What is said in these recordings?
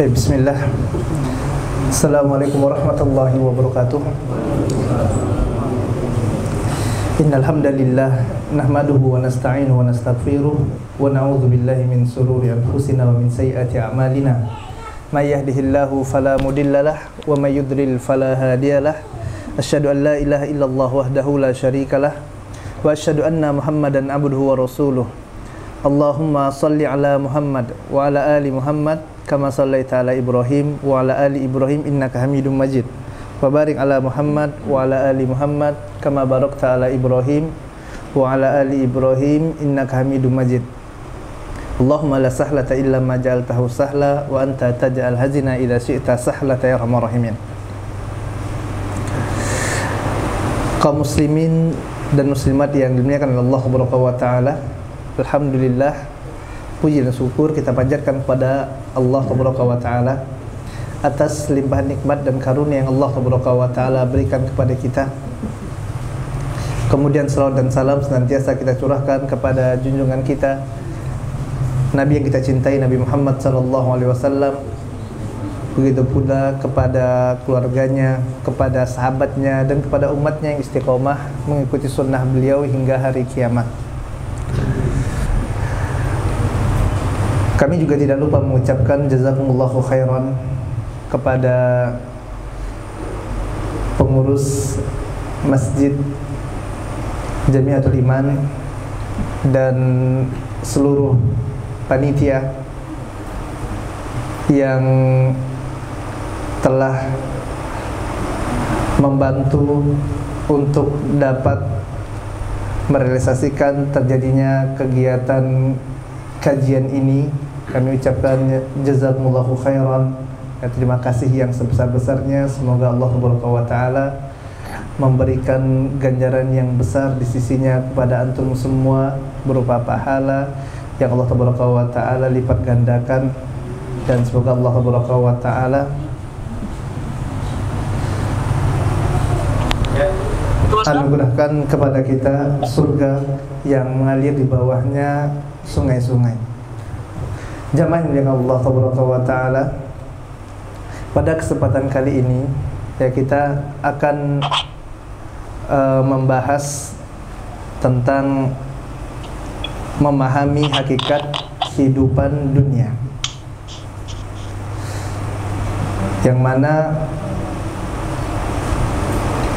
Bismillah. Assalamualaikum warahmatullahi wabarakatuh. Innal hamdalillah nahmaduhu wa nasta'inuhu wa nastaghfiruh wa na'udzu billahi min shururi anfusina wa min sayyiati a'malina. May yahdihillahu fala mudhillalah wa may yudlil fala hadiyalah. Asyhadu an la ilaha illallah wahdahu la syarikalah wa asyhadu anna Muhammadan abduhu wa rasuluh. Allahumma salli ala Muhammad wa ala ali Muhammad kama sallaita ala Ibrahim wa ala ali Ibrahim innaka Hamidum Majid. Wa barik ala Muhammad wa ala ali Muhammad kama barakta ala Ibrahim wa ala ali Ibrahim innaka Hamidum Majid. Allahumma la sahlata illa ma ja'altahu sahla wa anta taj'al hazina idza syi'ta sahlata ya arhamar rahimin. Kaum muslimin dan muslimat yang dimuliakan oleh Allah Subhanahu wa taala, alhamdulillah, puji dan syukur kita panjatkan kepada Allah Subhanahu wa taala atas limpahan nikmat dan karunia yang Allah Subhanahu wa taala berikan kepada kita. Kemudian salawat dan salam senantiasa kita curahkan kepada junjungan kita, Nabi yang kita cintai, Nabi Muhammad sallallahu alaihi wasallam. Begitu pula kepada keluarganya, kepada sahabatnya, dan kepada umatnya yang istiqomah mengikuti sunnah beliau hingga hari kiamat. Kami juga tidak lupa mengucapkan jazakumullahu khairan kepada pengurus Masjid Jamiatul Iman dan seluruh panitia yang telah membantu untuk dapat merealisasikan terjadinya kegiatan kajian ini. Kami ucapkan jazakumullahu khairan, terima kasih yang sebesar-besarnya. Semoga Allah Subhanahu wa taala memberikan ganjaran yang besar di sisinya kepada antum semua berupa pahala yang Allah Subhanahu wa taala lipat gandakan, dan semoga Allah Subhanahu wa taala anugerahkan kepada kita surga yang mengalir di bawahnya sungai-sungai. Jamaah yang Allah Subhanahu wa taala, pada kesempatan kali ini ya kita akan membahas tentang memahami hakikat kehidupan dunia, yang mana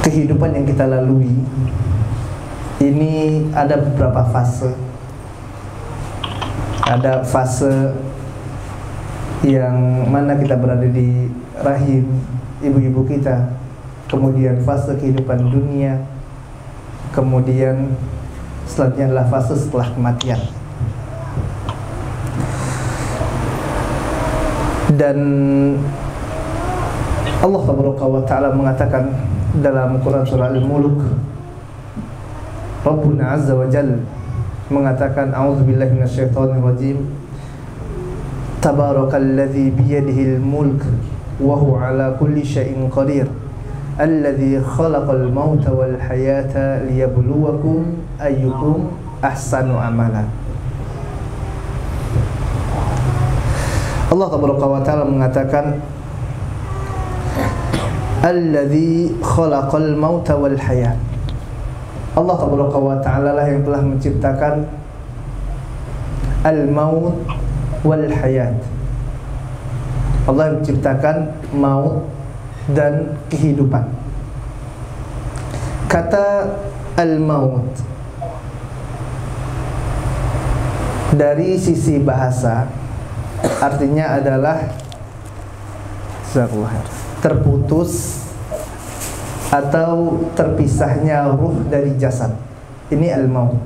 kehidupan yang kita lalui ini ada beberapa fase. Ada fase yang mana kita berada di rahim ibu-ibu kita, kemudian fase kehidupan dunia, kemudian selanjutnya adalah fase setelah kematian. Dan Allah Subhanahu wa taala mengatakan dalam Quran surah Al-Mulk, Rabbuna Azza wa Jalla mengatakan, a'udzubillahi minasyaitonir rajim, tabarakalladzi biyadihil mulk wa huwa ala kulli syai'in qadir, alladzi khalaqal mauta wal hayata liyabluwakum ayyukum ahsanu amala. Allah Taala mengatakan, alladzi khalaqal mauta wal hayat. Allah Taala lah yang telah menciptakan al-maut wal hayat. Allah yang menciptakan maut dan kehidupan. Kata al-maut dari sisi bahasa artinya adalah terputus atau terpisahnya ruh dari jasad. Ini al-maut.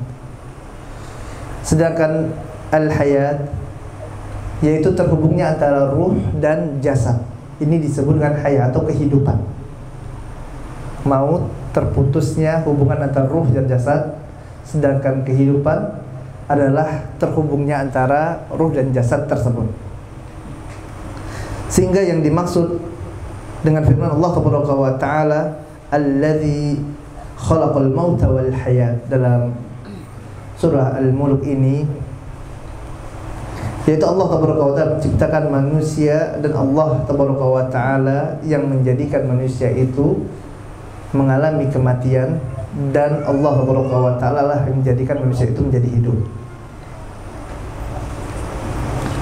Sedangkan al-hayat yaitu terhubungnya antara ruh dan jasad. Ini disebut dengan hayat atau kehidupan. Maut terputusnya hubungan antara ruh dan jasad, sedangkan kehidupan adalah terhubungnya antara ruh dan jasad tersebut. Sehingga yang dimaksud dengan firman Allah Subhanahu wa taala, alladzi khalaqal mauta wal hayat, dalam surah Al-Mulk ini yaitu Allah Tabaraka wa Ta'ala menciptakan manusia, dan Allah Tabaraka wa Ta'ala yang menjadikan manusia itu mengalami kematian, dan Allah Tabaraka wa Ta'ala lah yang menjadikan manusia itu menjadi hidup.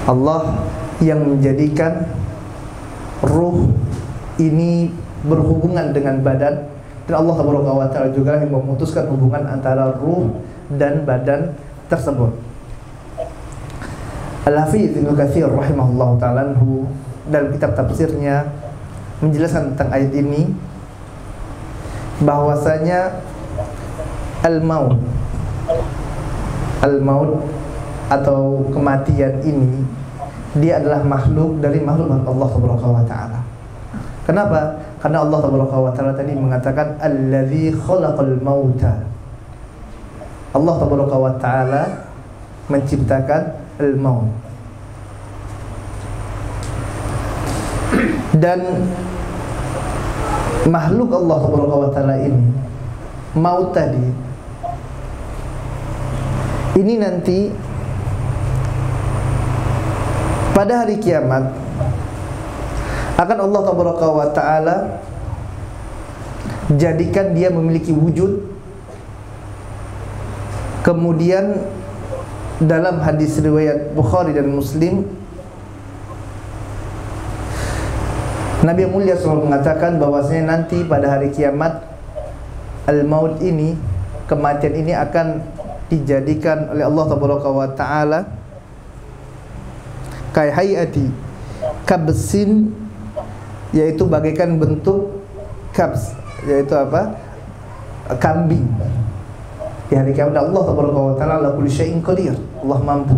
Allah yang menjadikan ruh ini berhubungan dengan badan, dan Allah Tabaraka wa Ta'ala juga yang memutuskan hubungan antara ruh dan badan tersebut. Al-Hafidz Ibnu Katsir rahimahullah ta'ala dalam kitab tafsirnya menjelaskan tentang ayat ini bahwasanya al-maut atau kematian ini dia adalah makhluk dari makhluk Allah Tabaraka wa Ta'ala. Kenapa? Karena Allah Tabaraka wa Ta'ala tadi mengatakan alladzi khalaqal mauta. Allah Tabaraka wa Ta'ala menciptakan al-maut. Dan makhluk Allah Tabaraka wa Ta'ala ini, maut tadi ini nanti pada hari kiamat akan Allah Tabaraka wa Ta'ala jadikan dia memiliki wujud. Kemudian dalam hadis riwayat Bukhari dan Muslim, Nabi yang mulia SAW mengatakan bahwasanya nanti pada hari kiamat al-maut ini, kematian ini akan dijadikan oleh Allah Tabaraka wa Ta'ala kai hayati kabsin, yaitu bagaikan bentuk kabs, yaitu apa? Kambing. Di hari kiamat Allah Tabaraka wa Ta'ala ala kulli syai'in qadir. Allah mampu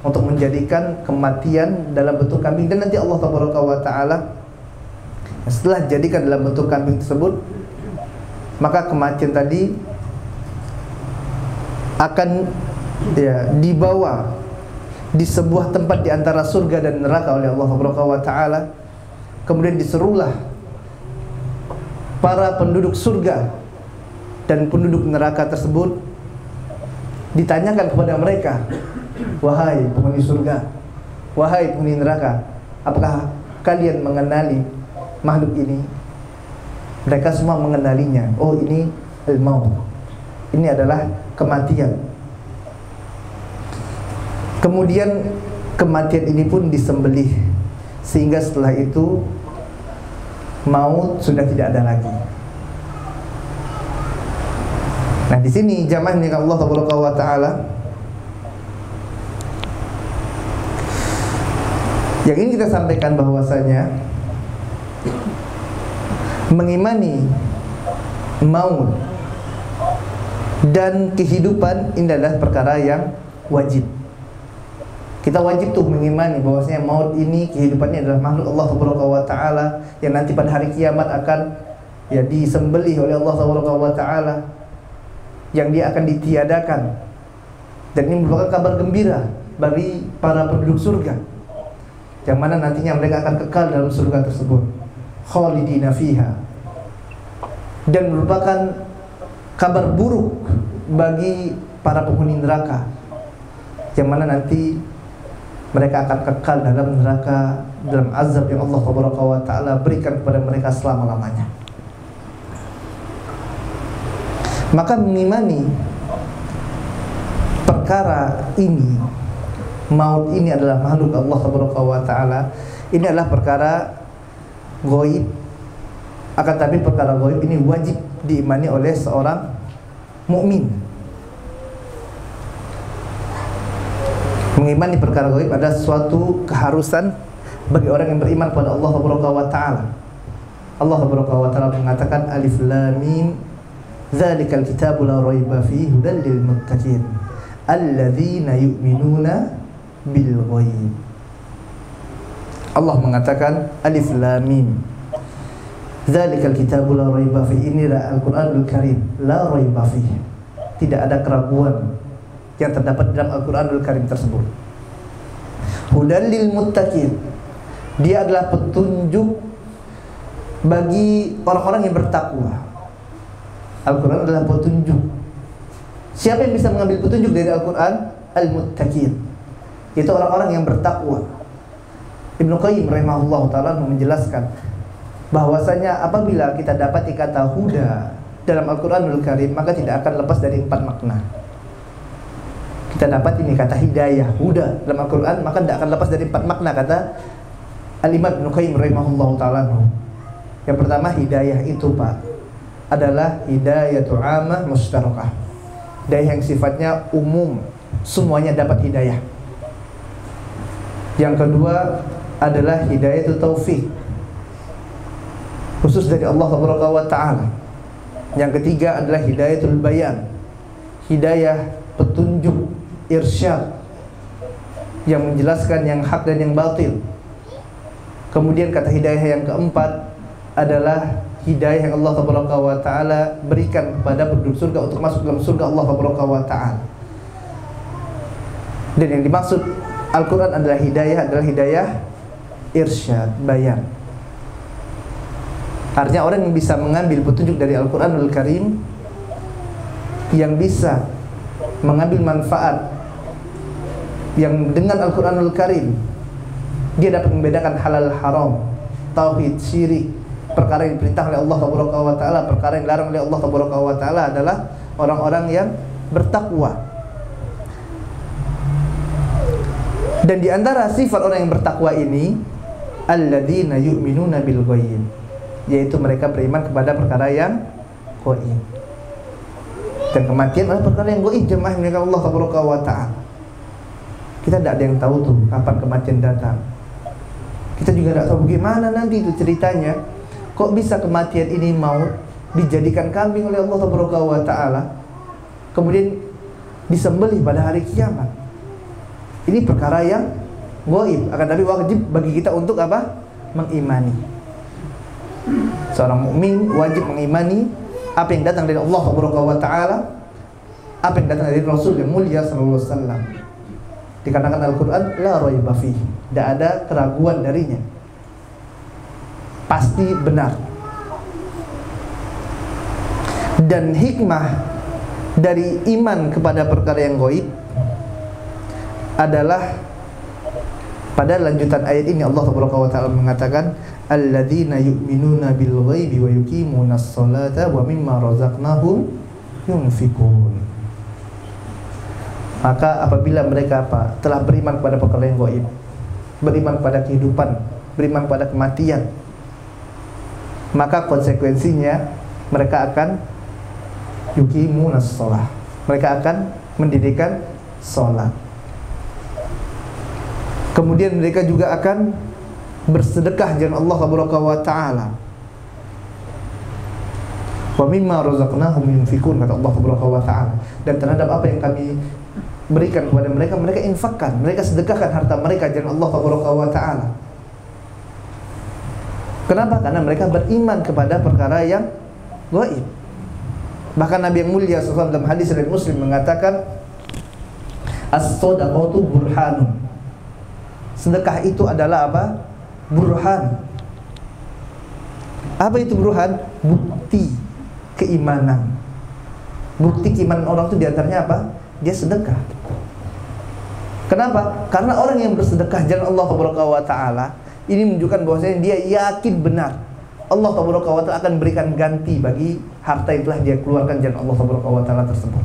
untuk menjadikan kematian dalam bentuk kambing, dan nanti Allah Tabaraka wa Ta'ala setelah jadikan dalam bentuk kambing tersebut, maka kematian tadi akan dibawa di sebuah tempat di antara surga dan neraka oleh Allah Tabaraka wa Ta'ala. Kemudian diserulah para penduduk surga dan penduduk neraka tersebut, ditanyakan kepada mereka, wahai penghuni surga, wahai penghuni neraka, apakah kalian mengenali makhluk ini? Mereka semua mengenalinya. Oh, ini al-maut, ini adalah kematian. Kemudian kematian ini pun disembelih, sehingga setelah itu maut sudah tidak ada lagi. Nah, di sini jamaah ini Allah Tabaraka wa Ta'ala yang ingin kita sampaikan bahwasanya mengimani maut dan kehidupan ini adalah perkara yang wajib. Kita wajib tuh mengimani bahwasanya maut ini, kehidupannya adalah makhluk Allah Tabaraka wa Ta'ala yang nanti pada hari kiamat akan disembelih oleh Allah Tabaraka wa Ta'ala, yang dia akan ditiadakan. Dan ini merupakan kabar gembira bagi para penduduk surga, yang mana nantinya mereka akan kekal dalam surga tersebut, khalidina fiha. Dan merupakan kabar buruk bagi para penghuni neraka, yang mana nanti mereka akan kekal dalam neraka, dalam azab yang Allah Tabaraka wa Ta'ala berikan kepada mereka selama-lamanya. Maka mengimani perkara ini, maut ini adalah makhluk Allah Tabaraka wa Ta'ala, ini adalah perkara ghaib. Akan tapi perkara ghaib ini wajib diimani oleh seorang mukmin. Mengimani perkara ghaib adalah suatu keharusan bagi orang yang beriman kepada Allah Tabaraka wa Ta'ala. Allah Tabaraka wa Ta'ala mengatakan alif lam mim dzalikal kitabu la raiba fihi hudal lil muttaqin alladzina yu'minuna bil ghaib. Allah mengatakan alif lam mim dzalikal kitabu la raiba fihi, inilah Al-Qur'anul Karim, la raiba fihi, tidak ada keraguan yang terdapat dalam Al-Qur'anul Karim tersebut. Hudal lil muttaqin, dia adalah petunjuk bagi orang-orang yang bertakwa. Al-Quran adalah petunjuk. Siapa yang bisa mengambil petunjuk dari Al-Quran? Al-Muttaqin, Itu orang-orang yang bertakwa. Ibnu Qayyim rahimahullah ta'ala menjelaskan bahwasanya apabila kita dapati kata huda dalam Al-Quranul Karim, maka tidak akan lepas dari 4 makna. Kita dapat ini kata hidayah, huda dalam Al-Quran, maka tidak akan lepas dari 4 makna, kata Al-Imam Ibnu Qayyim rahimahullah ta'ala. Yang pertama, hidayah itu Pak adalah hidayatu amah mustarakah, hidayah yang sifatnya umum, semuanya dapat hidayah. Yang kedua adalah hidayah itu taufik, khusus dari Allah Subhanahu wa ta'ala. Yang ketiga adalah hidayatul bayan, hidayah petunjuk, irsyad, yang menjelaskan yang hak dan yang batil. Kemudian kata hidayah yang keempat adalah hidayah yang Allah Subhanahu wa ta'ala berikan kepada penduduk surga untuk masuk dalam surga Allah Subhanahu wa ta'ala. Dan yang dimaksud Al-Quran adalah hidayah irsyad, bayan. Artinya orang yang bisa mengambil petunjuk dari Al-Quranul Karim, yang bisa mengambil manfaat yang dengan Al-Quranul Karim, dia dapat membedakan halal haram, tauhid, syirik, perkara yang diperintah oleh Allah Subhanahu wa ta'ala, perkara yang dilarang oleh Allah Subhanahu wa ta'ala, adalah orang-orang yang bertakwa. Dan di antara sifat orang yang bertakwa ini, alladzina yu'minuna bil ghaib, yaitu mereka beriman kepada perkara yang ghaib. Dan kematian adalah perkara yang ghaib, jemaah yang Allah Subhanahu wa ta'ala. Kita tidak ada yang tahu tuh kapan kematian datang. Kita juga tidak tahu bagaimana nanti itu ceritanya. Kok bisa kematian ini mau dijadikan kambing oleh Allah Subhanahu wa ta'ala, kemudian disembelih pada hari kiamat. Ini perkara yang ghaib, akan tapi wajib bagi kita untuk apa? Mengimani. Seorang mukmin wajib mengimani apa yang datang dari Allah Subhanahu wa ta'ala, apa yang datang dari Rasul yang mulia sallallahu alaihi wasallam. Dikatakan Al-Quran la raiba fihi, tidak ada keraguan darinya, pasti benar. Dan hikmah dari iman kepada perkara yang ghaib adalah pada lanjutan ayat ini Allah Subhanahu wa ta'ala mengatakan alladzina yu'minuna bil ghaibi wa yuqimunas sholata wa mimma razaqnahum yunfikun. Maka apabila mereka telah beriman kepada perkara yang ghaib, beriman pada kehidupan, beriman pada kematian, maka konsekuensinya mereka akan yuqimunas shalah, mereka akan mendirikan salat. Kemudian mereka juga akan bersedekah jalan Allah Subhanahu wa ta'ala. Wa mimma razaqnahum yunfikun, kata Allah Subhanahu wa ta'ala. Dan terhadap apa yang kami berikan kepada mereka, mereka infakkan, mereka sedekahkan harta mereka jalan Allah Subhanahu wa ta'ala. Kenapa? Karena mereka beriman kepada perkara yang gaib. Bahkan Nabi yang mulia SAW dalam hadis riwayat Muslim mengatakan as-shadaqatu burhanun. Sedekah itu adalah apa? Burhan. Apa itu burhan? Bukti keimanan. Bukti keimanan orang itu diantaranya apa? Dia sedekah. Kenapa? Karena orang yang bersedekah jalan Allah Subhanahu wa ta'ala, ini menunjukkan bahwasanya dia yakin benar Allah Subhanahu wa ta'ala akan berikan ganti bagi harta yang telah dia keluarkan jalan Allah Subhanahu wa ta'ala tersebut.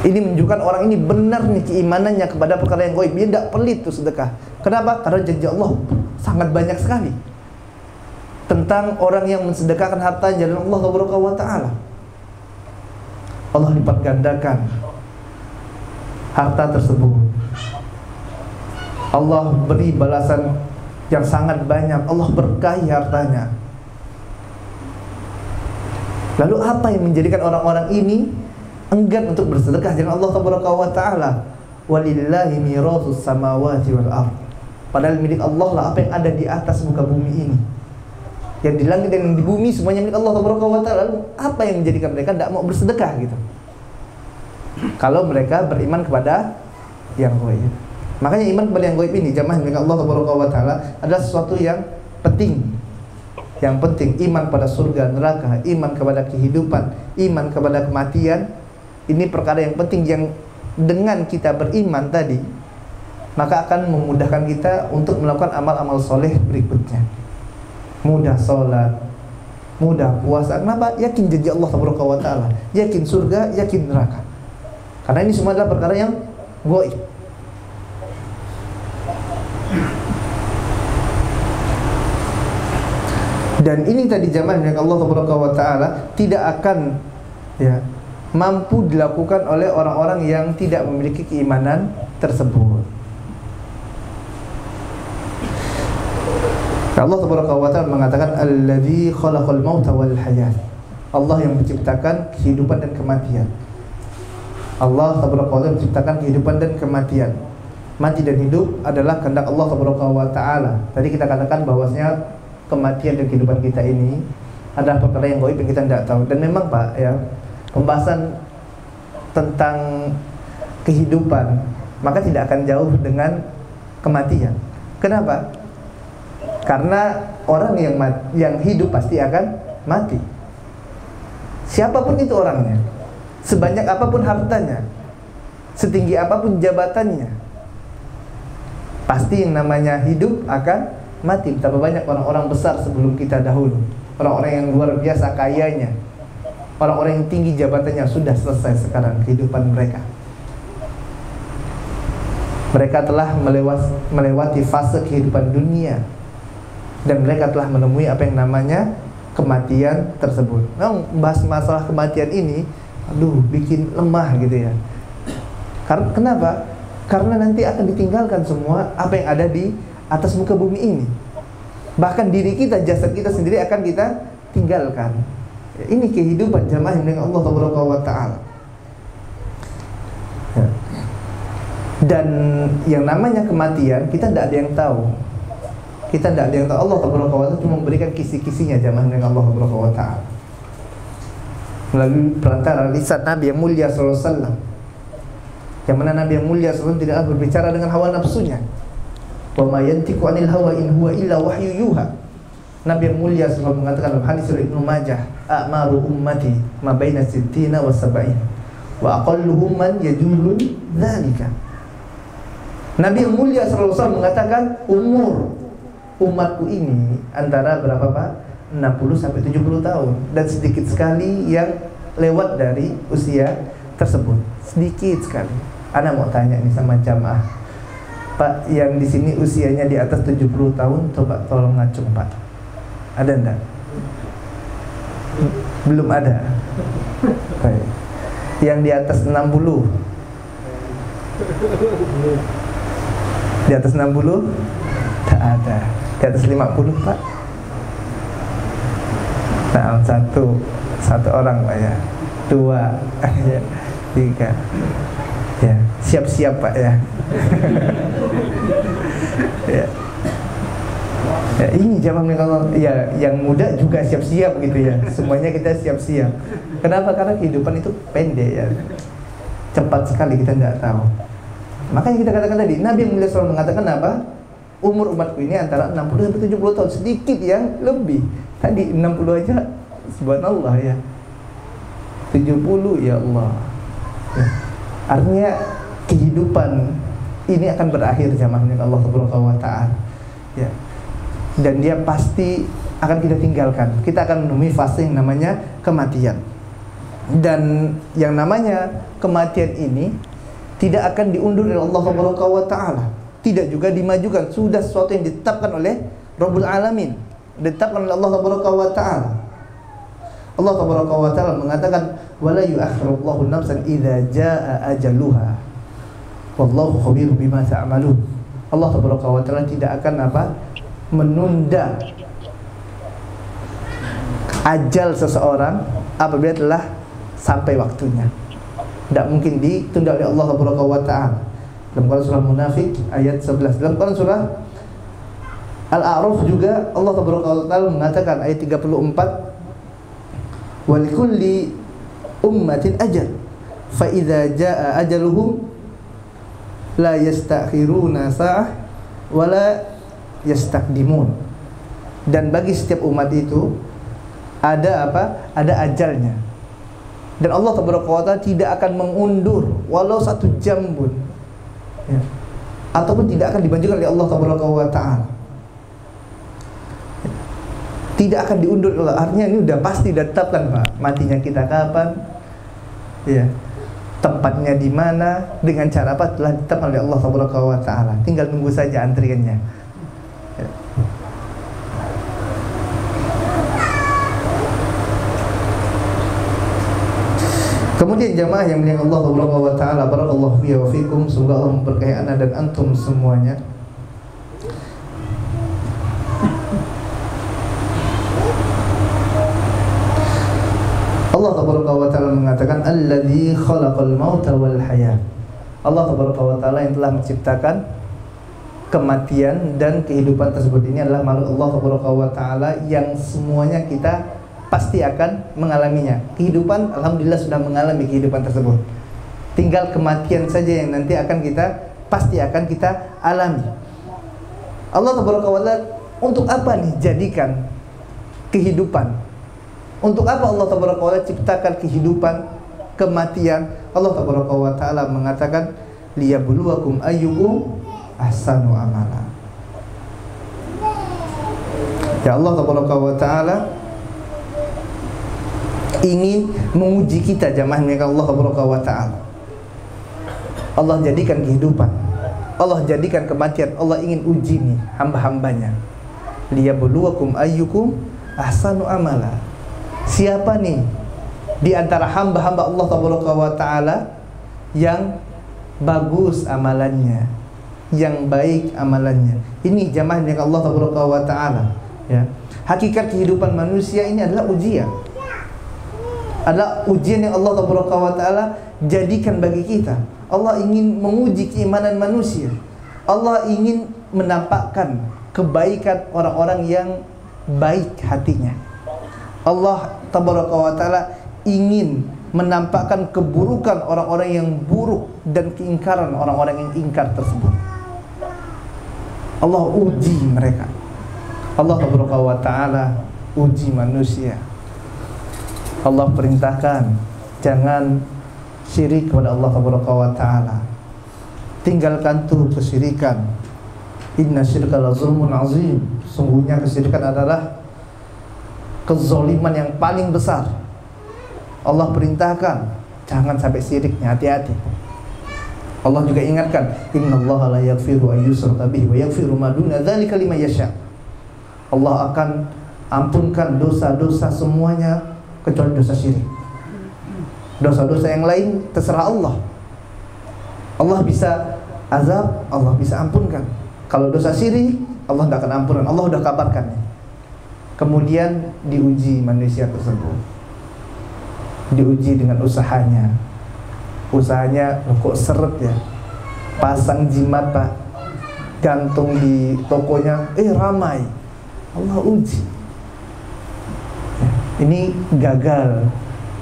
Ini menunjukkan orang ini benar nih keimanannya kepada perkara yang gaib. Dia tidak pelit tuh sedekah. Kenapa? Karena janji Allah sangat banyak sekali tentang orang yang mensedekahkan harta jalan Allah Subhanahu wa ta'ala. Allah lipat gandakan harta tersebut. Allah beri balasan yang sangat banyak. Allah berkahi hartanya. Lalu apa yang menjadikan orang-orang ini enggan untuk bersedekah jalan Allah Subhanahu wa ta'ala? Walillahi mirasus samawati wal ardh. Padahal milik Allah lah apa yang ada di atas muka bumi ini. Yang di langit dan yang di bumi semuanya milik Allah Subhanahu wa ta'ala. Lalu apa yang menjadikan mereka tidak mau bersedekah gitu? Kalau mereka beriman kepada yang gaib. Makanya iman kepada yang gaib ini, jamaah milik Allah Subhanahu wa ta'ala, adalah sesuatu yang penting. Yang penting, iman pada surga, neraka, iman kepada kehidupan, iman kepada kematian. Ini perkara yang penting yang dengan kita beriman tadi, maka akan memudahkan kita untuk melakukan amal-amal soleh berikutnya. Mudah sholat, mudah puasa. Kenapa? Yakin janji Allah Subhanahu wa ta'ala, yakin surga, yakin neraka. Karena ini semua adalah perkara yang gaib. Dan ini tadi zaman yang Allah Subhanahu wa ta'ala tidak akan mampu dilakukan oleh orang-orang yang tidak memiliki keimanan tersebut. Allah Subhanahu wa ta'ala mengatakan alladzi khalaqal mauta wal hayat. Allah yang menciptakan kehidupan dan kematian. Allah Subhanahu wa ta'ala menciptakan kehidupan dan kematian. Mati dan hidup adalah kehendak Allah Subhanahu wa ta'ala. Tadi kita katakan bahwasanya kematian dan kehidupan kita ini adalah perkara yang gaib yang kita tidak tahu. Dan memang Pak, pembahasan tentang kehidupan maka tidak akan jauh dengan kematian. Kenapa? Karena orang yang hidup pasti akan mati. Siapapun itu orangnya, sebanyak apapun hartanya, setinggi apapun jabatannya, pasti yang namanya hidup akan mati. Betapa banyak orang-orang besar sebelum kita dahulu, orang-orang yang luar biasa kayanya, orang-orang yang tinggi jabatannya, sudah selesai sekarang kehidupan mereka. Mereka telah melewati fase kehidupan dunia, dan mereka telah menemui apa yang namanya kematian tersebut. Nah, bahas masalah kematian ini, bikin lemah gitu ya. Kenapa? Karena nanti akan ditinggalkan semua apa yang ada di atas muka bumi ini. Bahkan diri kita, jasad kita sendiri akan kita tinggalkan. Ini kehidupan jamaah dengan Allah Subhanahu wa ta'ala. Dan yang namanya kematian kita tidak ada yang tahu. Kita tidak ada yang tahu. Allah Subhanahu wa ta'ala cuma memberikan kisi-kisinya jamaah dengan Allah Subhanahu wa ta'ala melalui perantara lisan Nabi yang mulia sallallahu alaihi wasallam. Yang mana Nabi yang mulia sallallahu tidaklah berbicara dengan hawa nafsunya. Wa ma yantiqu 'anil hawa in huwa illa wahyu yuha. Nabi yang mulia sallallahu mengatakan dalam hadis riwayat Ibnu Majah, "A'maru ummati ma baina 60 wa 70 wa aqalluhum man yajulun dzalika." Nabi yang mulia sallallahu mengatakan umur umatku ini antara berapa Pak? 60 sampai 70 tahun, dan sedikit sekali yang lewat dari usia tersebut. Sedikit sekali. Ana mau tanya nih sama jamaah, Pak, yang di sini usianya di atas 70 tahun, coba tolong ngacung Pak. Ada enggak? Belum ada. Baik. Yang di atas 60? Di atas 60? Tak ada. Di atas 50 Pak? Nah, satu orang Pak ya. 2 ya. 3 ya. Siap-siap Pak ya. Ya. Ya, ini zaman kalau ya yang muda juga siap-siap gitu ya. Semuanya kita siap-siap. Kenapa? Karena kehidupan itu pendek ya. Cepat sekali, kita tidak tahu. Makanya kita katakan tadi, Nabi yang mulia SAW mengatakan apa? Umur umatku ini antara 60 sampai 70 tahun, sedikit yang lebih. Tadi 60 aja subhanallah ya. 70 ya Allah. Ya. Artinya kehidupan ini akan berakhir jamaah dengan Allah Subhanahu wa ta'ala. Ya. Dan dia pasti akan kita tinggalkan. Kita akan menemui fase yang namanya kematian. Dan yang namanya kematian ini tidak akan diundur oleh Allah Subhanahu wa ta'ala. Tidak juga dimajukan. Sudah sesuatu yang ditetapkan oleh Rabbul Alamin, ditetapkan oleh Allah Subhanahu wa ta'ala. Allah Subhanahu wa ta'ala mengatakan, "Wala yu'akhirullahu nafsan idza jaa ajaluha. Wallahu khabirun bima ta'malun." Allah Subhanahu wa ta'ala tidak akan menunda ajal seseorang apabila telah sampai waktunya. Tidak mungkin ditunda oleh Allah Subhanahu wa ta'ala. Dalam Quran surah Munafik ayat 11, dalam Quran surah Al-A'raf juga Allah Subhanahu wa ta'ala mengatakan ayat 34, "Wa likulli ummatin ajal, fa idza jaa ajaluhum la yastakhiruna sa'ah wa la yastaqdimun." Dan bagi setiap umat itu ada apa? Ada ajalnya. Dan Allah Ta'ala tidak akan mengundur walau 1 jam pun, ya, ataupun tidak akan dibanjirkan oleh Allah Ta'ala. Tidak akan diundur oleh, artinya ini udah pasti ditetapkan Pak, matinya kita kapan, ya, tempatnya di mana, dengan cara apa telah ditetapkan oleh Allah Ta'ala. Tinggal tunggu saja antriannya. Ya. Kemudian jamaah yang mulia Allah Ta'ala, barakallahu fiya wa fikum, semoga Allah memberkahi ana dan antum semuanya. Allah Ta'ala mengatakan alladzi khalaqal mauta wal hayat. Allah Ta'ala yang telah menciptakan kematian dan kehidupan tersebut. Ini adalah makhluk Allah Ta'ala yang semuanya kita pasti akan mengalaminya. Kehidupan alhamdulillah sudah mengalami kehidupan tersebut. Tinggal kematian saja yang nanti pasti akan kita alami. Allah Ta'ala untuk apa nih jadikan kehidupan? Untuk apa Allah Ta'ala ciptakan kehidupan, kematian? Allah Ta'ala mengatakan liyabluwakum ayyukum ahsanu amala. Ya, Allah Ta'ala ingin menguji kita jamaah yang Allah Ta'ala. Allah jadikan kehidupan, Allah jadikan kematian, Allah ingin uji nih hamba-hambanya. Liyabluwakum ayyukum ahsanu amala. Siapa nih di antara hamba-hamba Allah Ta'ala yang bagus amalannya, yang baik amalannya? Ini jamaah yang Allah Ta'ala, ya. Hakikat kehidupan manusia ini adalah ujian. Adalah ujian yang Allah Ta'ala jadikan bagi kita. Allah ingin menguji keimanan manusia. Allah ingin menampakkan kebaikan orang-orang yang baik hatinya. Allah Ta'ala ingin menampakkan keburukan orang-orang yang buruk dan keingkaran orang-orang yang ingkar tersebut. Allah uji mereka. Allah Ta'ala uji manusia. Allah perintahkan jangan syirik kepada Allah Ta'ala. Tinggalkan tuh kesyirikan. Inna syirka la zulmun azim. Sungguhnya kesyirikan adalah kezaliman yang paling besar. Allah perintahkan jangan sampai syiriknya, hati-hati. Allah juga ingatkan, innallaha la yaghfiru an yushraka bihi wa yaghfiru ma duna dzalika liman yasha. Allah akan ampunkan dosa-dosa semuanya kecuali dosa syirik. Dosa-dosa yang lain terserah Allah. Allah bisa azab, Allah bisa ampunkan. Kalau dosa syirik, Allah tidak akan ampunan. Allah sudah kabarkan. Kemudian diuji manusia tersebut, diuji dengan usahanya. Usahanya kok seret ya, pasang jimat Pak, gantung di tokonya, ramai. Allah uji. Ini gagal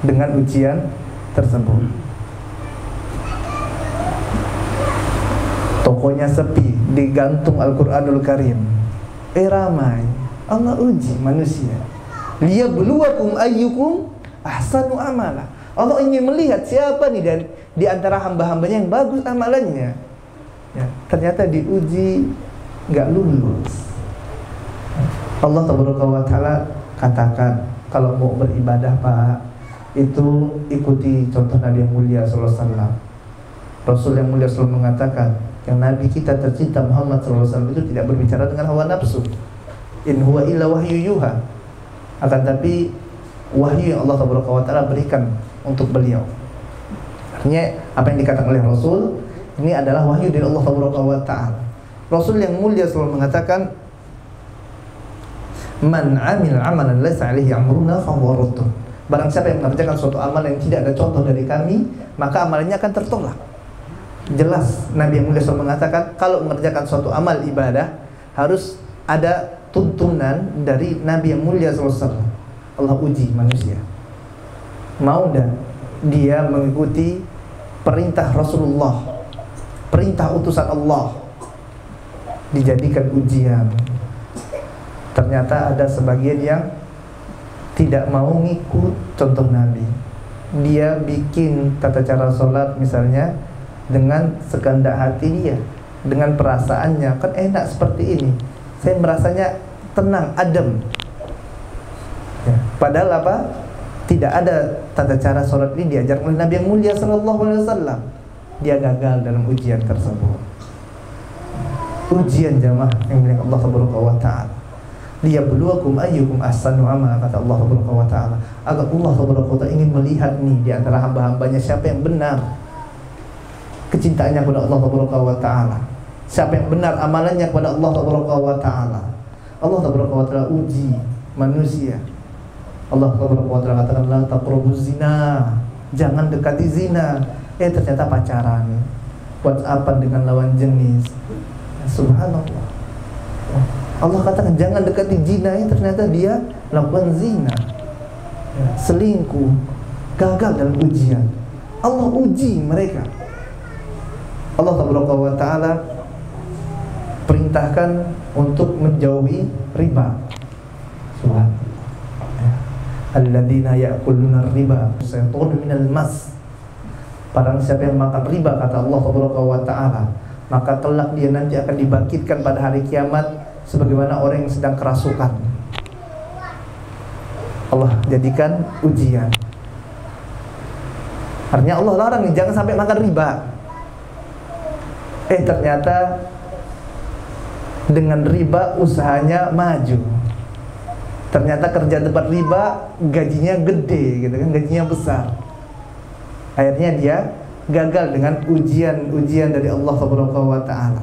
dengan ujian tersebut. Tokonya sepi, digantung Al-Quranul Karim, ramai. Allah uji manusia. Liyabluwakum ayyukum ahsanu amala. Allah ingin melihat siapa nih dan di antara hamba-hambanya yang bagus amalannya. Ya, ternyata diuji nggak lulus. Allah Ta'ala katakan, kalau mau beribadah Pak, itu ikuti contoh Nabi yang mulia sallallahu alaihi wasallam. Rasul yang mulia selalu mengatakan, yang Nabi kita tercinta Muhammad sallallahu alaihi wasallam itu tidak berbicara dengan hawa nafsu. In huwa illa wahyu yuha. Akan tapi wahyu yang Allah Ta'ala berikan untuk beliau. Artinya apa yang dikatakan oleh Rasul ini adalah wahyu dari Allah Ta'ala. Rasul yang mulia selalu mengatakan, man amil amalan laysa alaihi amruna fahuwa raddun. Barang siapa yang mengerjakan suatu amal yang tidak ada contoh dari kami, maka amalannya akan tertolak. Jelas Nabi yang mulia selalu mengatakan, kalau mengerjakan suatu amal ibadah harus ada tuntunan dari Nabi yang mulia SAW. Allah uji manusia, mau dan dia mengikuti perintah Rasulullah, perintah utusan Allah, dijadikan ujian. Ternyata ada sebagian yang tidak mau ngikut contoh Nabi, dia bikin tata cara sholat misalnya dengan sekehendak hati dia, dengan perasaannya, kan enak seperti ini, saya merasanya tenang, adem ya. Padahal apa? Tidak ada tata cara sholat ini diajarkan oleh Nabi yang mulia sallallahu alaihi wasallam. Dia gagal dalam ujian tersebut. Ujian jamaah yang milik Allah Subhanahu wa taala. Liyabluwakum ayyukum ahsanu amala, kata Allah Subhanahu wa taala. Agar Allah Subhanahu wa taala ingin melihat nih di antara hamba-hambanya siapa yang benar kecintaannya kepada Allah Subhanahu wa taala. Siapa yang benar amalannya kepada Allah Subhanahu wa taala. Allah Subhanahu wa taala uji manusia. Allah Subhanahu wa taala katakan la taqrabuz zina, jangan dekati zina. Ternyata pacaran, WhatsAppan dengan lawan jenis. Subhanallah. Allah katakan jangan dekati zina, ternyata dia lakukan zina, selingkuh, gagal dalam ujian. Allah uji mereka. Allah Subhanahu wa taala perintahkan untuk menjauhi riba. Subhanallah. Alladzina ya'kuluna riba sayatun minal mas. Barang siapa yang makan riba, kata Allah Subhanahu wa taala, maka kelak dia nanti akan dibangkitkan pada hari kiamat sebagaimana orang yang sedang kerasukan. Allah jadikan ujian. Artinya Allah larang nih, jangan sampai makan riba. Ternyata dengan riba usahanya maju. Ternyata kerja tempat riba gajinya gede gitu kan, gajinya besar. Akhirnya dia gagal dengan ujian dari Allah Subhanahu wa taala.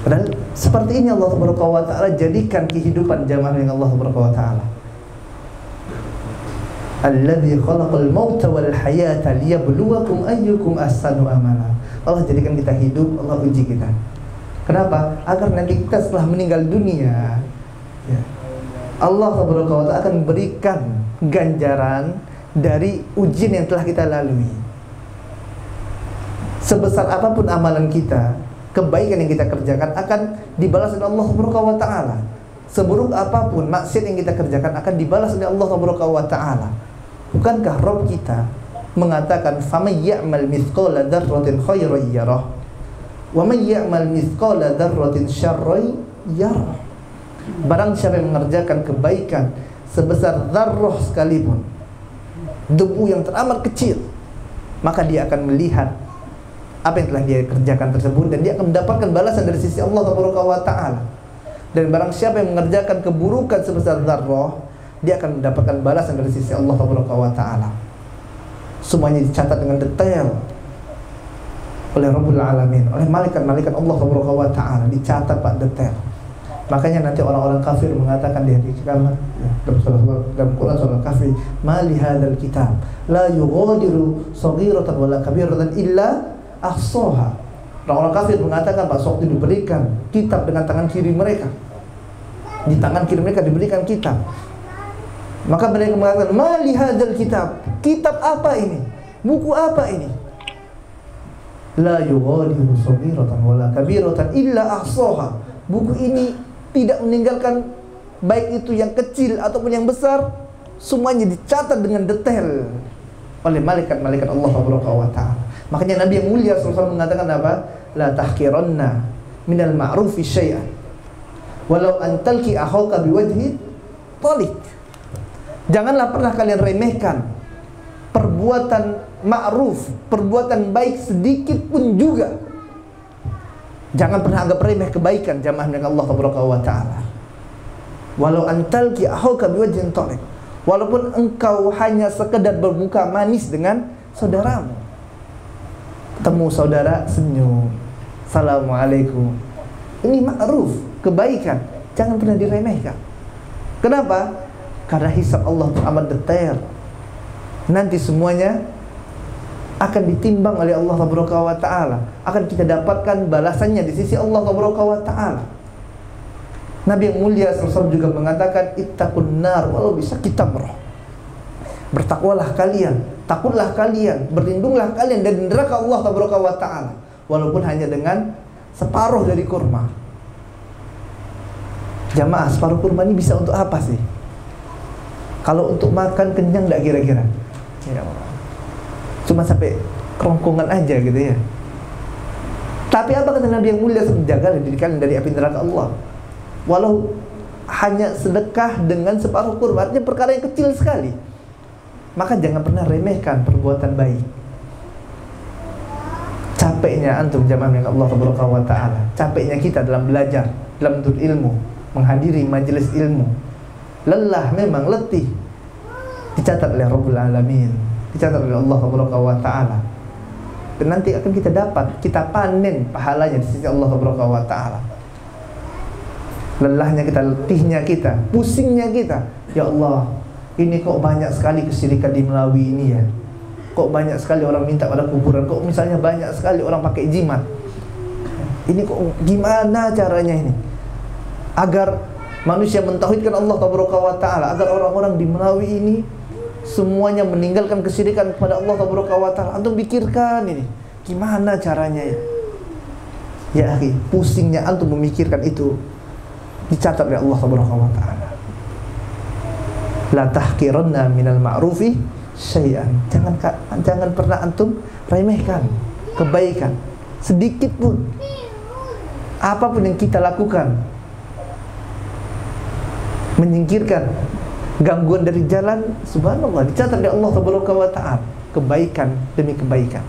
Dan seperti ini Allah Subhanahu wa taala jadikan kehidupan jamaah dengan Allah Subhanahu wa taala. Alladzi khalaqal mauta wal hayata liyabluwakum ayyukum ahsanu amala. Allah jadikan kita hidup, Allah uji kita. Kenapa? Agar nanti kita setelah meninggal dunia, ya, Allah Subhanahu wa taala akan memberikan ganjaran dari ujian yang telah kita lalui. Sebesar apapun amalan kita, kebaikan yang kita kerjakan akan dibalas oleh Allah Subhanahu wa taala. Seburuk apapun maksiat yang kita kerjakan akan dibalas oleh Allah Subhanahu wa taala. Bukankah Rabb kita mengatakan faman ya'mal mithqala dzarratin khairan yarah wa man ya'mal mithqala dzarratin syarran yarah. Barang siapa yang mengerjakan kebaikan sebesar dzarrah sekalipun, debu yang teramat kecil, maka dia akan melihat apa yang telah dia kerjakan tersebut dan dia akan mendapatkan balasan dari sisi Allah Subhanahu wa taala. Dan barang siapa yang mengerjakan keburukan sebesar dzarrah, dia akan mendapatkan balasan dari sisi Allah Subhanahu wa taala. Semuanya dicatat dengan detail oleh Rabbul Alamin, oleh malaikat-malaikat Allah Subhanahu wa taala, dicatat Pak detail. Makanya nanti orang-orang kafir mengatakan di hari kiamat, dalam Quran surah Kafir, ma li hadzal kitab la yughadiru shaghiratan wala kabiratan illa ahsaha. Orang-orang kafir mengatakan Pak, waktu diberikan kitab dengan tangan kiri mereka, di tangan kiri mereka diberikan kitab, maka mereka mengatakan ma li hadzal kitab, kitab apa ini, buku apa ini, la yughadiru shaghiratan wala kabiratan illa ahsaha. Buku ini tidak meninggalkan baik itu yang kecil ataupun yang besar, semuanya dicatat dengan detail oleh malaikat-malaikat Allah Subhanahu wa taala. Makanya Nabi yang mulia SAW mengatakan apa? La tahqiranna minal ma'rufi syai'an walau an talqi akhaka biwajhi talik. Janganlah pernah kalian remehkan perbuatan ma'ruf, perbuatan baik sedikit pun juga. Jangan pernah anggap remeh kebaikan jamaah dengan Allah Subhanahu wa taala. Walau antalqi akhaka biwajhin talik. Walaupun engkau hanya sekedar bermuka manis dengan saudaramu. Ketemu saudara, senyum, assalamualaikum. Ini ma'ruf, kebaikan, jangan pernah diremehkan. Kenapa? Karena hisab Allah amat detail. Nanti semuanya akan ditimbang oleh Allah Subhanahu wa taala, akan kita dapatkan balasannya di sisi Allah Subhanahu wa taala. Nabi yang mulia SAW juga mengatakan ittaqun nar walau bisaqi tamrah. Bertakwalah kalian, takutlah kalian, berlindunglah kalian dari neraka Allah Subhanahu wa taala walaupun hanya dengan separuh dari kurma. Jamaah, separuh kurma ini bisa untuk apa sih? Kalau untuk makan kenyang enggak kira-kira? Ya, cuma sampai kerongkongan aja gitu ya. Tapi apa kata Nabi yang mulia, jaga diri kalian dari api neraka Allah. Walau hanya sedekah dengan separuh kurma, artinya perkara yang kecil sekali. Maka jangan pernah remehkan perbuatan baik. Capeknya antum jamaah yang Allah Subhanahu wa taala, capeknya kita dalam belajar, dalam menuntut ilmu, menghadiri majelis ilmu. Lelah memang, letih, dicatat oleh Rabbul Alamin, dicatat oleh Allah Subhanahu wa taala. Dan nanti akan kita dapat, kita panen pahalanya di sisi Allah Subhanahu wa taala. Lelahnya kita, letihnya kita, pusingnya kita, ya Allah, ini kok banyak sekali kesyirikan di Melawi ini ya. Kok banyak sekali orang minta pada kuburan, kok misalnya banyak sekali orang pakai jimat. Ini kok gimana caranya ini? Agar manusia mentauhidkan Allah Taala, agar orang-orang di Melawi ini semuanya meninggalkan kesyirikan kepada Allah Taala. Antum pikirkan ini, gimana caranya ya? Ya akhi, pusingnya antum memikirkan itu dicatat oleh Allah Taala. La tahqiranna minal ma'rufi syai'an. Jangan pernah antum remehkan kebaikan sedikit pun. Apapun yang kita lakukan, menyingkirkan gangguan dari jalan, subhanallah, dicatat oleh Allah Taala, kebaikan demi kebaikan.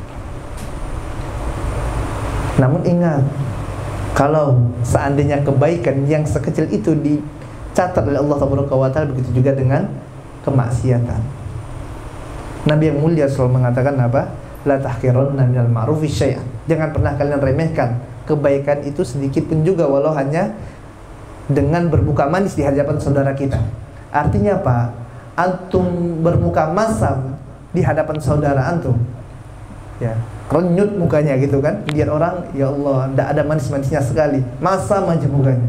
Namun ingat, kalau seandainya kebaikan yang sekecil itu dicatat oleh Allah Taala, begitu juga dengan kemaksiatan. Nabi yang mulia selalu mengatakan apa? La tahqiranna minal ma'rufi syai'an. Jangan pernah kalian remehkan kebaikan itu sedikit pun juga, walau hanya dengan bermuka manis di hadapan saudara kita. Artinya apa? Antum bermuka masam di hadapan saudara antum, ya, renyut mukanya gitu kan, biar orang, ya Allah, tidak ada manis-manisnya sekali, masam aja mukanya.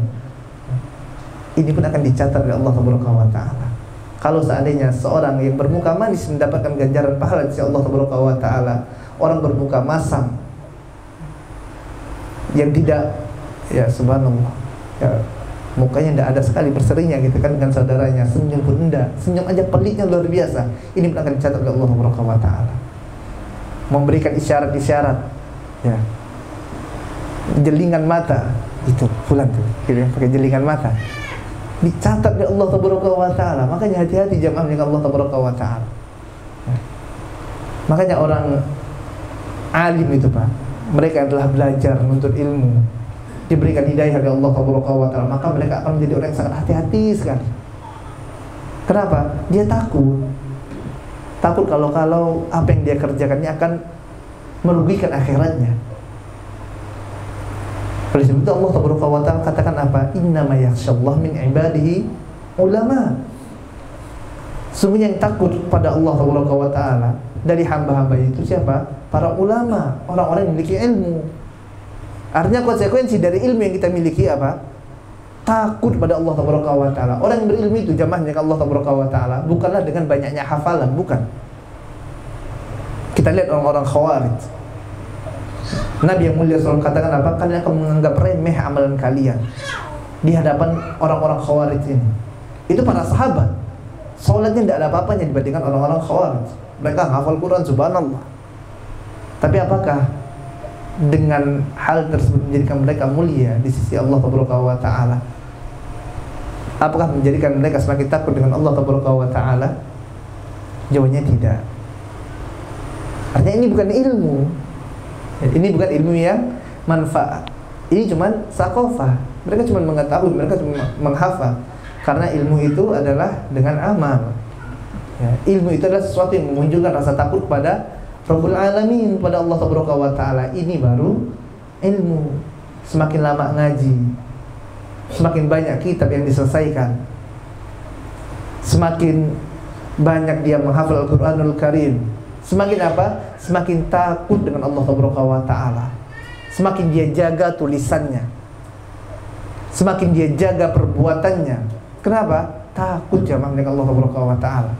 Ini pun akan dicatat oleh Allah Taala. Kalau seandainya seorang yang bermuka manis mendapatkan ganjaran pahala dari Allah Taala, orang bermuka masam yang tidak, ya subhanallah, ya, mukanya tidak ada sekali berserinya gitu kan dengan saudaranya, senyum pun enggak, senyum aja pelitnya luar biasa, ini pun akan dicatat oleh Allah Taala. Memberikan isyarat-isyarat, ya, jelingan mata, itu fulan tuh, gitu, pakai jelingan mata, dicatat oleh Allah Taala. Makanya hati-hati jamaah dengan Allah Taala. Ya. Makanya orang alim itu Pak, mereka yang telah belajar menuntut ilmu, diberikan hidayah oleh Allah Taala, maka mereka akan menjadi orang yang sangat hati-hati sekali. Kenapa? Dia takut kalau apa yang dia kerjakannya akan merugikan akhiratnya. Oleh sebab itu Allah Taala katakan apa? Innama yakhshallah min ibadihi ulama. Sungguhnya yang takut pada Allah Taala dari hamba-hamba itu siapa? Para ulama, orang-orang yang memiliki ilmu. Artinya konsekuensi dari ilmu yang kita miliki apa? Takut pada Allah Taala. Orang yang berilmu itu jamaahnya Allah Taala bukanlah dengan banyaknya hafalan, bukan. Kita lihat orang-orang Khawarij. Nabi yang mulia SAW katakan apa? Kalian akan menganggap remeh amalan kalian di hadapan orang-orang Khawarij ini. Itu para sahabat, sholatnya tidak ada apa-apanya dibandingkan orang-orang Khawarij. Mereka hafal Quran, subhanallah. Tapi apakah dengan hal tersebut menjadikan mereka mulia di sisi Allah Taala? Apakah menjadikan mereka semakin takut dengan Allah Taala? Jawabannya tidak. Artinya ini bukan ilmu. Ini bukan ilmu yang manfaat. Ini cuma sakofah. Mereka cuma mengetahui, mereka cuma menghafal. Karena ilmu itu adalah dengan amal. Ya, ilmu itu adalah sesuatu yang menunjukkan rasa takut pada Rabbul Alamin, pada Allah Taala. Ini baru ilmu. Semakin lama ngaji, semakin banyak kitab yang diselesaikan, semakin banyak dia menghafal Al-Quranul Karim, semakin apa? Semakin takut dengan Allah Taala. Semakin dia jaga tulisannya, semakin dia jaga perbuatannya. Kenapa? Takut jamaah dengan Allah Taala.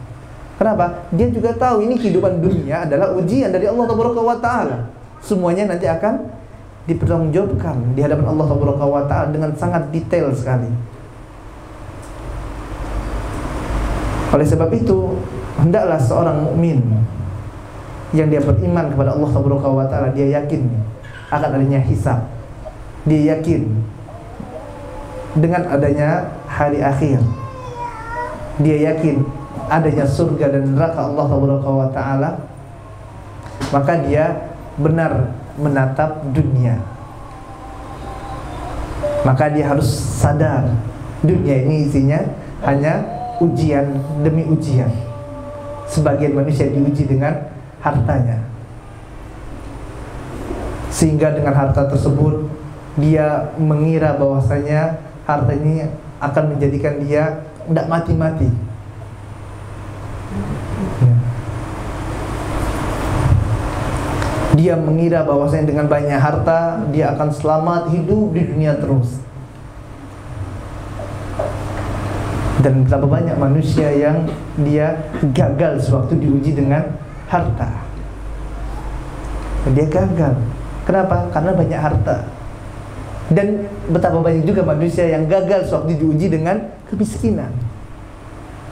Kenapa? Dia juga tahu ini kehidupan dunia adalah ujian dari Allah Taala. Semuanya nanti akan dipertanggungjawabkan di hadapan Allah Taala dengan sangat detail sekali. Oleh sebab itu, hendaklah seorang mukmin yang dia beriman kepada Allah Subhanahu wa taala, dia yakin akan adanya hisab. Dia yakin dengan adanya hari akhir. Dia yakin adanya surga dan neraka Allah Subhanahu wa taala. Maka dia benar menatap dunia. Maka dia harus sadar dunia ini isinya hanya ujian demi ujian. Sebagian manusia diuji dengan hartanya, sehingga dengan harta tersebut dia mengira bahwasanya harta ini akan menjadikan dia tidak mati-mati. Dia mengira bahwasanya dengan banyak harta dia akan selamat hidup di dunia terus. Dan berapa banyak manusia yang dia gagal sewaktu diuji dengan harta. Dia gagal. Kenapa? Karena banyak harta. Dan betapa banyak juga manusia yang gagal sewaktu diuji dengan kemiskinan.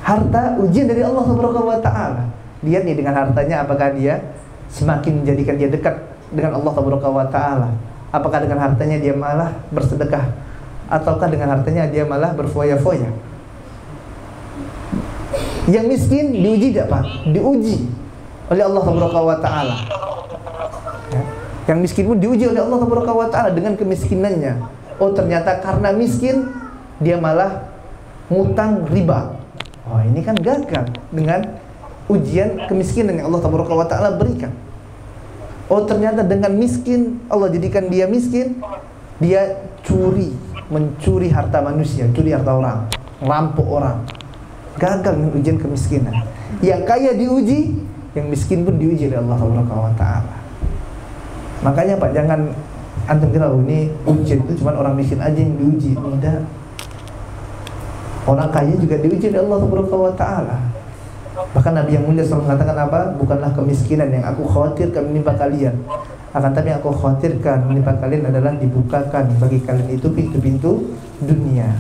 Harta ujian dari Allah Subhanahu wa taala. Lihat nih dengan hartanya, apakah dia semakin menjadikan dia dekat dengan Allah Subhanahu wa taala? Apakah dengan hartanya dia malah bersedekah, ataukah dengan hartanya dia malah berfoya-foya? Yang miskin diuji tidak, Pak? Diuji oleh Allah Subhanahu wa taala. Ya. Yang miskin pun diuji oleh Allah Subhanahu wa taala dengan kemiskinannya. Oh, ternyata karena miskin dia malah ngutang riba. Oh, ini kan gagal dengan ujian kemiskinan yang Allah Subhanahu wa taala berikan. Oh, ternyata dengan miskin Allah jadikan dia miskin, dia mencuri harta manusia, curi harta orang, merampok orang. Gagal dengan ujian kemiskinan. Yang kaya diuji, yang miskin pun diuji oleh Allah Subhanahu wa taala. Makanya Pak, jangan antum kira ini ujian itu cuma orang miskin aja yang diuji. Tidak. Orang kaya juga diuji oleh Allah Subhanahu wa taala. Bahkan Nabi yang mulia selalu mengatakan apa? Bukanlah kemiskinan yang aku khawatirkan menimpa kalian, akan tapi yang aku khawatirkan menimpa kalian adalah dibukakan bagi kalian itu pintu-pintu dunia,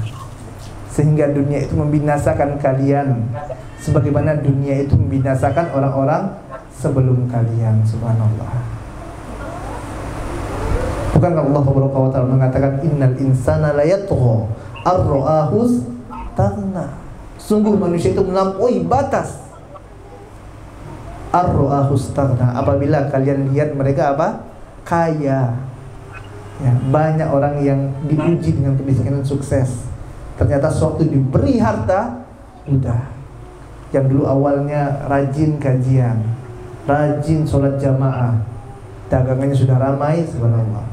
sehingga dunia itu membinasakan kalian sebagaimana dunia itu membinasakan orang-orang sebelum kalian. Subhanallah. Bukankah Allah Subhanahu wa taala mengatakan innal insana la yatgha ar-ra'ahu istaghna. Sungguh manusia itu melampaui batas. Ar-ra'ahu istaghna. Apabila kalian lihat mereka apa? Kaya. Ya, banyak orang yang diuji dengan kemiskinan sukses. Ternyata suatu diberi harta, udah. Yang dulu awalnya rajin kajian, rajin sholat jamaah, dagangannya sudah ramai, subhanallah.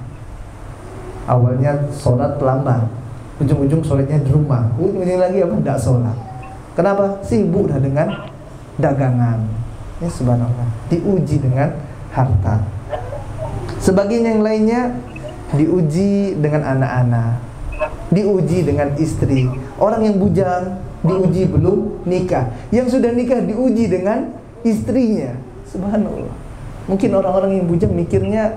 Awalnya sholat lambat, ujung-ujung sholatnya di rumah, ujung-ujung lagi apa? Tidak sholat. Kenapa? Sibuk dah dengan dagangan. Ya subhanallah, diuji dengan harta. Sebagian yang lainnya diuji dengan anak-anak, diuji dengan istri. Orang yang bujang diuji belum nikah, yang sudah nikah diuji dengan istrinya. Subhanallah. Mungkin orang-orang yang bujang mikirnya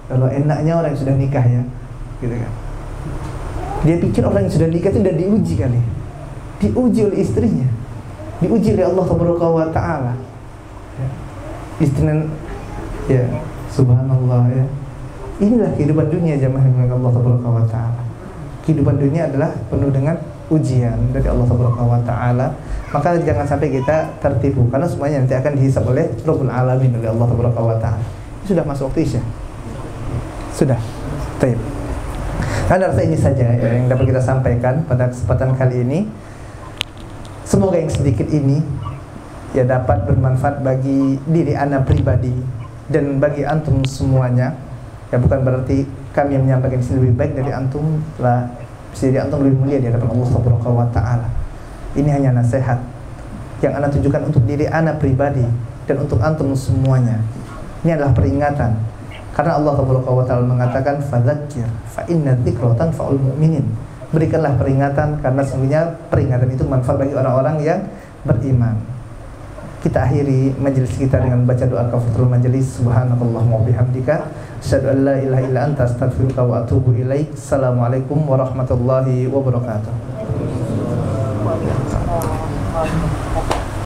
kalau enaknya orang yang sudah nikah ya, gitu kan. Dia pikir orang yang sudah nikah itu sudah diuji kali. Diuji oleh istrinya, diuji oleh Allah Subhanahu wa taala. Ya. Istrinya, ya subhanallah ya. Inilah kehidupan dunia jamaah yang Allah Subhanahu wa taala. Kehidupan dunia adalah penuh dengan ujian dari Allah Subhanahu wa taala. Maka jangan sampai kita tertipu, karena semuanya nanti akan dihisab oleh Rabbul Alamin, oleh Allah Subhanahu wa taala. Sudah masuk waktu Isya? Sudah. Baik. Karena rasa ini saja yang dapat kita sampaikan pada kesempatan kali ini. Semoga yang sedikit ini ya dapat bermanfaat bagi diri ana pribadi dan bagi antum semuanya. Ya bukan berarti kami yang menyampaikan ini lebih baik dari antum, lah bisa jadi antum lebih mulia di hadapan Allah Subhanahu wa taala. Ini hanya nasihat yang ana tunjukkan untuk diri ana pribadi dan untuk antum semuanya. Ini adalah peringatan. Karena Allah Subhanahu wa taala mengatakan fadzakir fa inna dzikra tanfa'ul mu'minin. Berikanlah peringatan karena sesungguhnya peringatan itu manfaat bagi orang-orang yang beriman. Kita akhiri majelis kita dengan baca doa kafaratul majelis. Subhanakallahumma wa bihamdika asyhadu an la ilaha illa anta astaghfiruka wa atubu ilaik. Assalamualaikum warahmatullahi wabarakatuh.